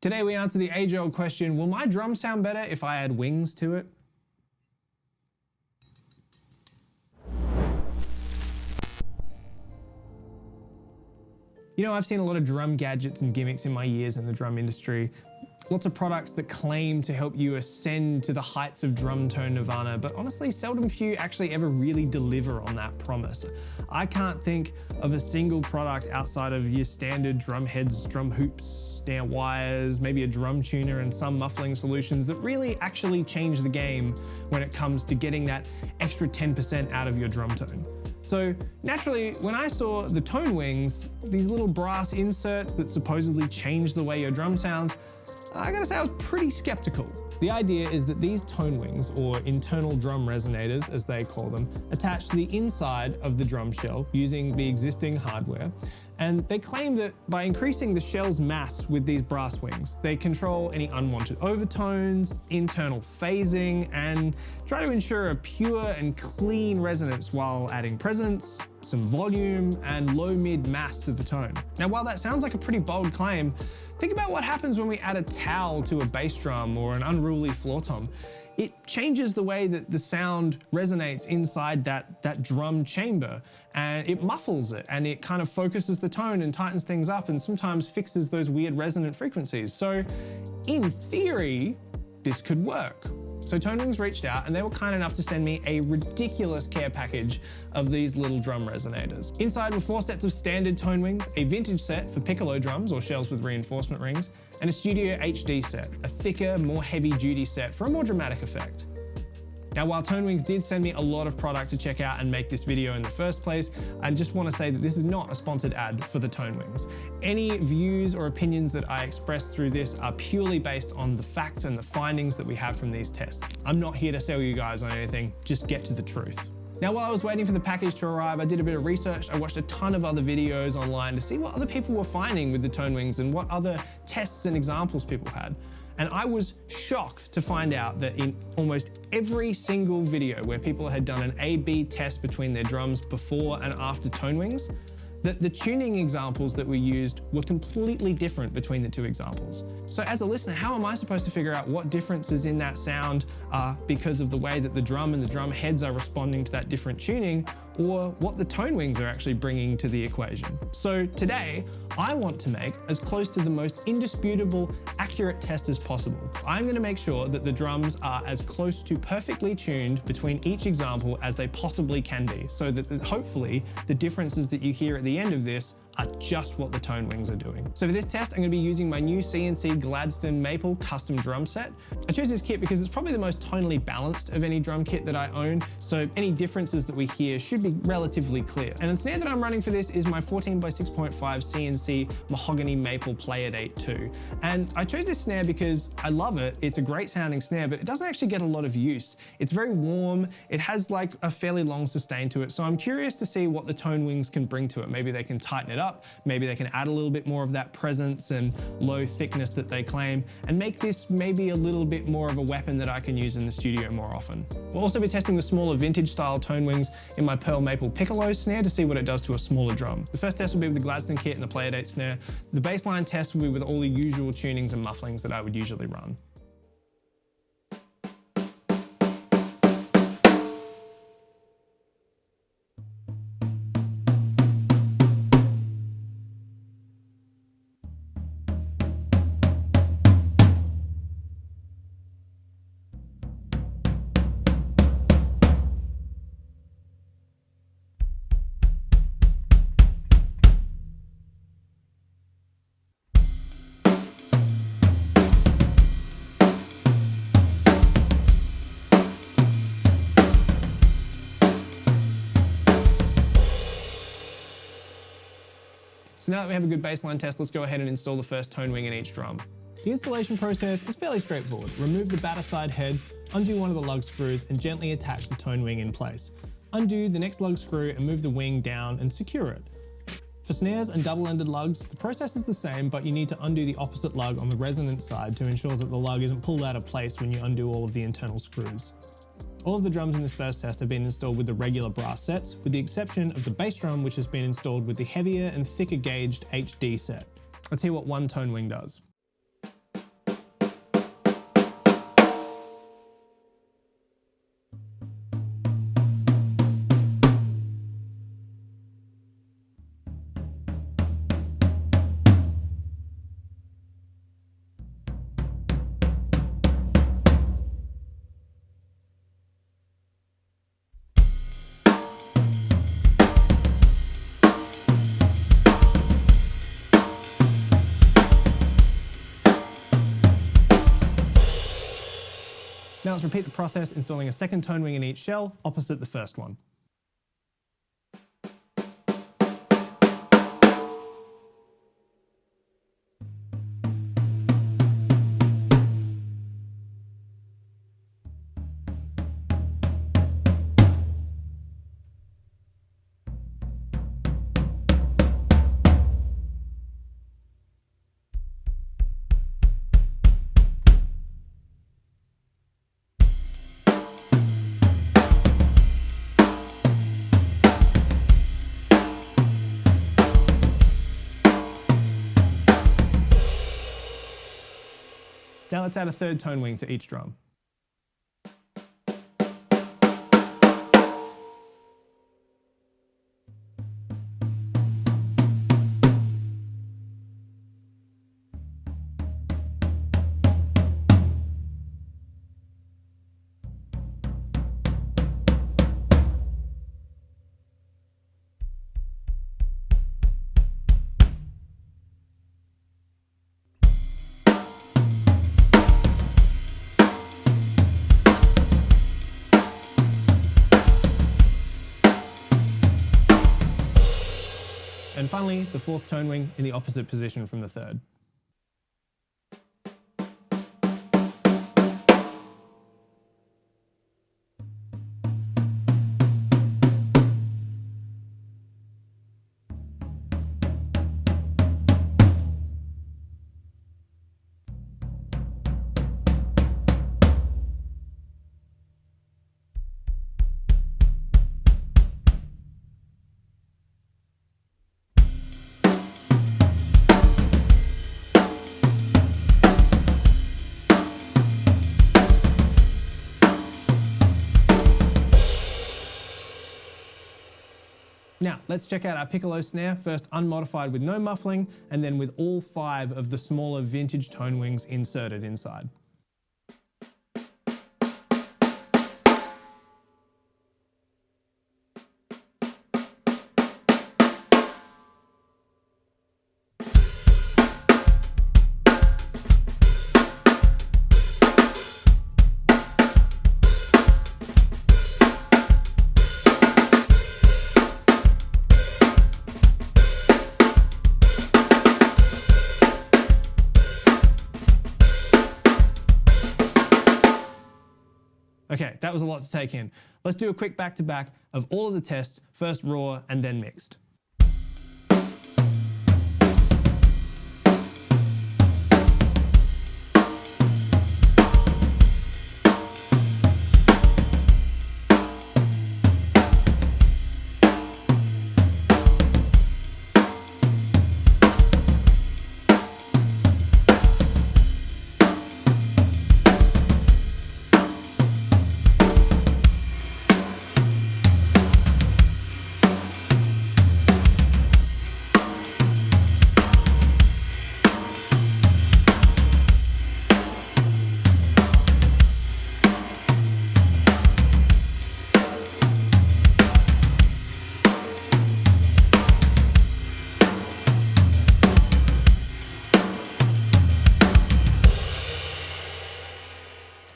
Today we answer the age-old question, will my drum sound better if I add wings to it? You know, I've seen a lot of drum gadgets and gimmicks in my years in the drum industry. Lots of products that claim to help you ascend to the heights of drum tone nirvana, but honestly, seldom few actually ever really deliver on that promise. I can't think of a single product outside of your standard drum heads, drum hoops, snare wires, maybe a drum tuner and some muffling solutions that really actually change the game when it comes to getting that extra 10% out of your drum tone. So naturally, when I saw the Tonewings, these little brass inserts that supposedly change the way your drum sounds, I gotta say I was pretty skeptical. The idea is that these Tonewings, or internal drum resonators as they call them, attach to the inside of the drum shell using the existing hardware. And they claim that by increasing the shell's mass with these brass wings, they control any unwanted overtones, internal phasing, and try to ensure a pure and clean resonance while adding presence, some volume, and low-mid mass to the tone. Now, while that sounds like a pretty bold claim, think about what happens when we add a towel to a bass drum or an unruly floor tom. It changes the way that the sound resonates inside that drum chamber, and it muffles it, and it kind of focuses the tone and tightens things up and sometimes fixes those weird resonant frequencies. So in theory, this could work. So Tonewings reached out and they were kind enough to send me a ridiculous care package of these little drum resonators. Inside were 4 sets of standard Tonewings, a vintage set for piccolo drums or shells with reinforcement rings, and a Studio HD set, a thicker, more heavy-duty set for a more dramatic effect. Now, while Tonewings did send me a lot of product to check out and make this video in the first place, I just want to say that this is not a sponsored ad for the Tonewings. Any views or opinions that I express through this are purely based on the facts and the findings that we have from these tests. I'm not here to sell you guys on anything, just get to the truth. Now, while I was waiting for the package to arrive, I did a bit of research. I watched a ton of other videos online to see what other people were finding with the Tonewings and what other tests and examples people had. And I was shocked to find out that in almost every single video where people had done an A/B test between their drums before and after Tonewings, that the tuning examples that we used were completely different between the two examples. So as a listener, how am I supposed to figure out what differences in that sound are because of the way that the drum and the drum heads are responding to that different tuning, or what the Tonewings are actually bringing to the equation? So today, I want to make as close to the most indisputable, accurate test as possible. I'm going to make sure that the drums are as close to perfectly tuned between each example as they possibly can be, so that hopefully the differences that you hear at the end of this are just what the Tonewings are doing. So for this test, I'm gonna be using my new C&C Gladstone Maple custom drum set. I chose this kit because it's probably the most tonally balanced of any drum kit that I own, so any differences that we hear should be relatively clear. And the snare that I'm running for this is my 14x6.5 C&C Mahogany Maple Player Date 2. And I chose this snare because I love it. It's a great sounding snare, but it doesn't actually get a lot of use. It's very warm. It has like a fairly long sustain to it. So I'm curious to see what the Tonewings can bring to it. Maybe they can tighten it up. Maybe they can add a little bit more of that presence and low thickness that they claim, and make this maybe a little bit more of a weapon that I can use in the studio more often. We'll also be testing the smaller vintage style Tonewings in my Pearl Maple Piccolo snare to see what it does to a smaller drum. The first test will be with the Gladstone kit and the Player Date snare. The baseline test will be with all the usual tunings and mufflings that I would usually run. So now that we have a good baseline test, let's go ahead and install the first Tonewing in each drum. The installation process is fairly straightforward. Remove the batter side head, undo one of the lug screws, and gently attach the Tonewing in place. Undo the next lug screw and move the wing down and secure it. For snares and double-ended lugs, the process is the same, but you need to undo the opposite lug on the resonance side to ensure that the lug isn't pulled out of place when you undo all of the internal screws. All of the drums in this first test have been installed with the regular brass sets, with the exception of the bass drum, which has been installed with the heavier and thicker gauged HD set. Let's hear what one Tonewing does. Now let's repeat the process, installing a second tone wing in each shell, opposite the first one. Now let's add a third tone wing to each drum. And finally, the fourth tone wing in the opposite position from the third. Now, let's check out our piccolo snare, first unmodified with no muffling, and then with all 5 of the smaller vintage tone wings inserted inside. Okay, that was a lot to take in. Let's do a quick back-to-back of all of the tests, first raw and then mixed.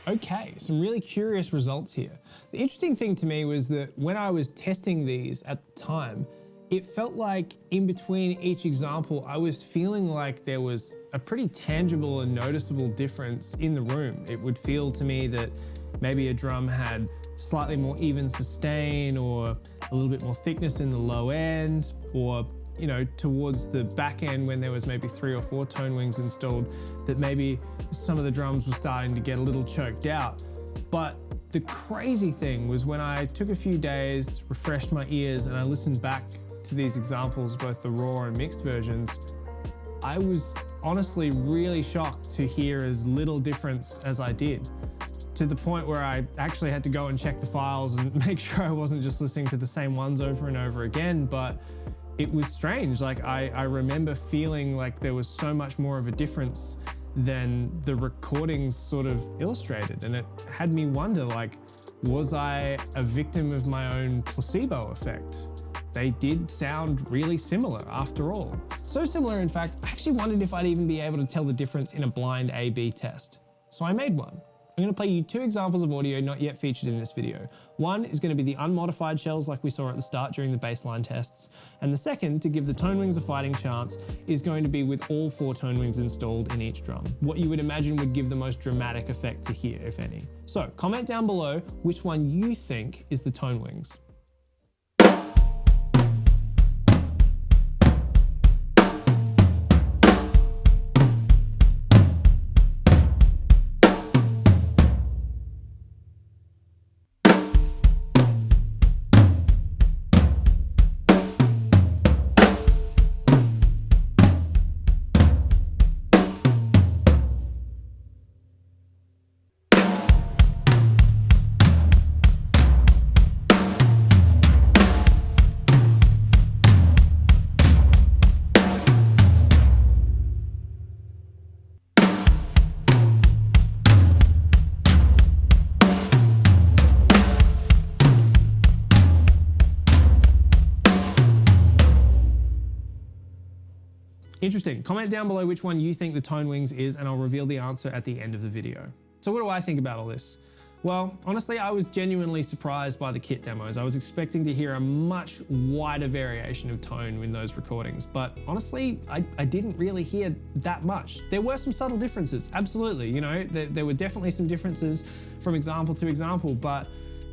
Okay, some really curious results here. The interesting thing to me was that when I was testing these at the time, it felt like in between each example, I was feeling like there was a pretty tangible and noticeable difference in the room. It would feel to me that maybe a drum had slightly more even sustain or a little bit more thickness in the low end, or you know, towards the back end when there was maybe 3 or 4 tone wings installed, that maybe some of the drums were starting to get a little choked out. But the crazy thing was when I took a few days, refreshed my ears, and I listened back to these examples, both the raw and mixed versions, I was honestly really shocked to hear as little difference as I did, to the point where I actually had to go and check the files and make sure I wasn't just listening to the same ones over and over again. But it was strange. Like I remember feeling like there was so much more of a difference than the recordings sort of illustrated. And it had me wonder, like, was I a victim of my own placebo effect? They did sound really similar after all. So similar, in fact, I actually wondered if I'd even be able to tell the difference in a blind A/B test. So I made one. I'm gonna play you two examples of audio not yet featured in this video. One is gonna be the unmodified shells like we saw at the start during the baseline tests. And the second, to give the Tonewings a fighting chance, is going to be with all 4 Tonewings installed in each drum. What you would imagine would give the most dramatic effect to hear, if any. So comment down below which one you think is the Tonewings. Interesting. Comment down below which one you think the Tonewings is, and I'll reveal the answer at the end of the video. So what do I think about all this? Well, honestly, I was genuinely surprised by the kit demos. I was expecting to hear a much wider variation of tone in those recordings, but honestly, I didn't really hear that much. There were some subtle differences, absolutely. You know, there were definitely some differences from example to example, but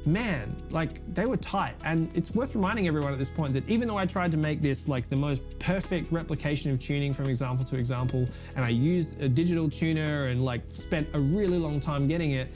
man, like they were tight. And it's worth reminding everyone at this point that even though I tried to make this like the most perfect replication of tuning from example to example, and I used a digital tuner and like spent a really long time getting it,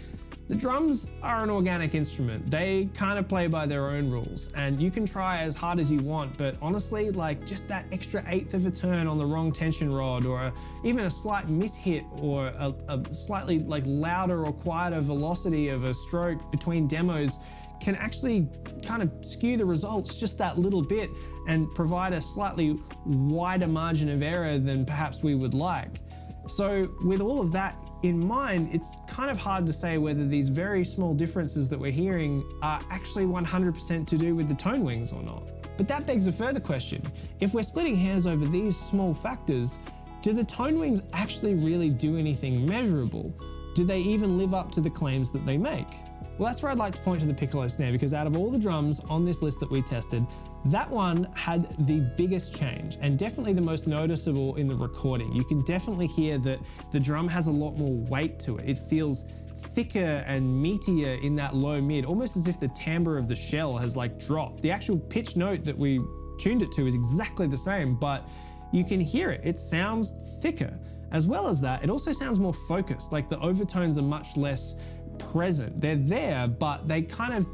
the drums are an organic instrument. They kind of play by their own rules, and you can try as hard as you want, but honestly, like just that extra 1/8 of a turn on the wrong tension rod, or even a slight mishit, or a slightly like louder or quieter velocity of a stroke between demos can actually kind of skew the results just that little bit and provide a slightly wider margin of error than perhaps we would like. So with all of that in mind, it's kind of hard to say whether these very small differences that we're hearing are actually 100% to do with the Tonewings or not. But that begs a further question. If we're splitting hairs over these small factors, do the Tonewings actually really do anything measurable? Do they even live up to the claims that they make? Well, that's where I'd like to point to the piccolo snare, because out of all the drums on this list that we tested, that one had the biggest change and definitely the most noticeable in the recording. You can definitely hear that the drum has a lot more weight to it. It feels thicker and meatier in that low mid, almost as if the timbre of the shell has like dropped. The actual pitch note that we tuned it to is exactly the same, but you can hear it. It sounds thicker. As well as that, it also sounds more focused, like the overtones are much less present. They're there, but they kind of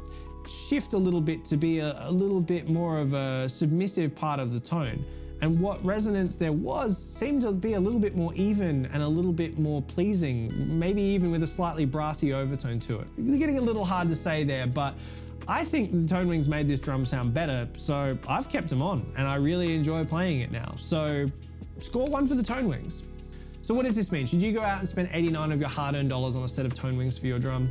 shift a little bit to be a little bit more of a submissive part of the tone. And what resonance there was seemed to be a little bit more even and a little bit more pleasing, maybe even with a slightly brassy overtone to it. It's getting a little hard to say there, but I think the Tonewings made this drum sound better, so I've kept them on and I really enjoy playing it now. So score 1 for the Tonewings. So what does this mean? Should you go out and spend 89 of your hard-earned dollars on a set of Tonewings for your drum?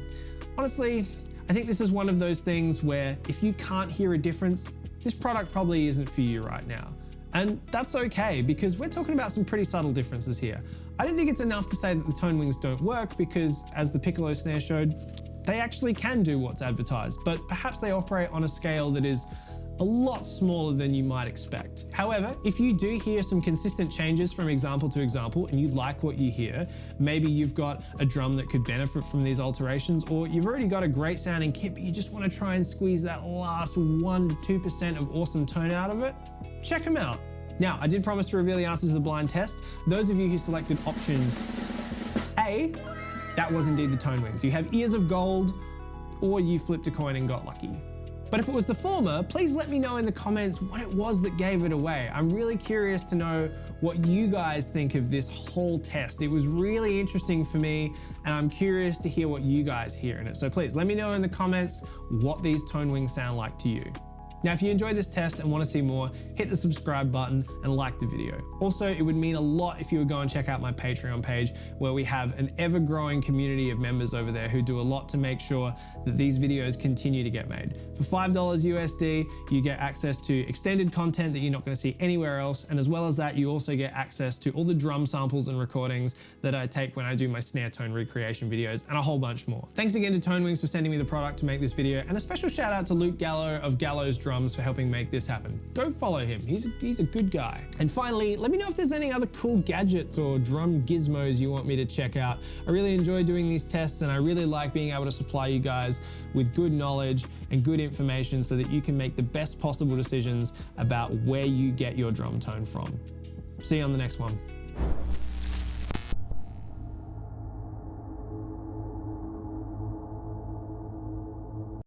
Honestly, I think this is one of those things where if you can't hear a difference, this product probably isn't for you right now. And that's okay, because we're talking about some pretty subtle differences here. I don't think it's enough to say that the Tonewings don't work, because as the piccolo snare showed, they actually can do what's advertised, but perhaps they operate on a scale that is a lot smaller than you might expect. However, if you do hear some consistent changes from example to example and you like what you hear, maybe you've got a drum that could benefit from these alterations, or you've already got a great sounding kit but you just want to try and squeeze that last 1 to 2% of awesome tone out of it, check them out. Now, I did promise to reveal the answers to the blind test. Those of you who selected option A, that was indeed the Tonewings. You have ears of gold, or you flipped a coin and got lucky. But if it was the former, please let me know in the comments what it was that gave it away. I'm really curious to know what you guys think of this whole test. It was really interesting for me, and I'm curious to hear what you guys hear in it. So please let me know in the comments what these Tonewings sound like to you. Now, if you enjoyed this test and want to see more, hit the subscribe button and like the video. Also, it would mean a lot if you would go and check out my Patreon page, where we have an ever-growing community of members over there who do a lot to make sure that these videos continue to get made. For $5 USD, you get access to extended content that you're not going to see anywhere else, and as well as that, you also get access to all the drum samples and recordings that I take when I do my snare tone recreation videos, and a whole bunch more. Thanks again to Tonewings for sending me the product to make this video, and a special shout out to Luke Gallo of Gallo's Drums for helping make this happen. Go follow him, he's a good guy. And finally, let me know if there's any other cool gadgets or drum gizmos you want me to check out. I really enjoy doing these tests, and I really like being able to supply you guys with good knowledge and good information so that you can make the best possible decisions about where you get your drum tone from. See you on the next one.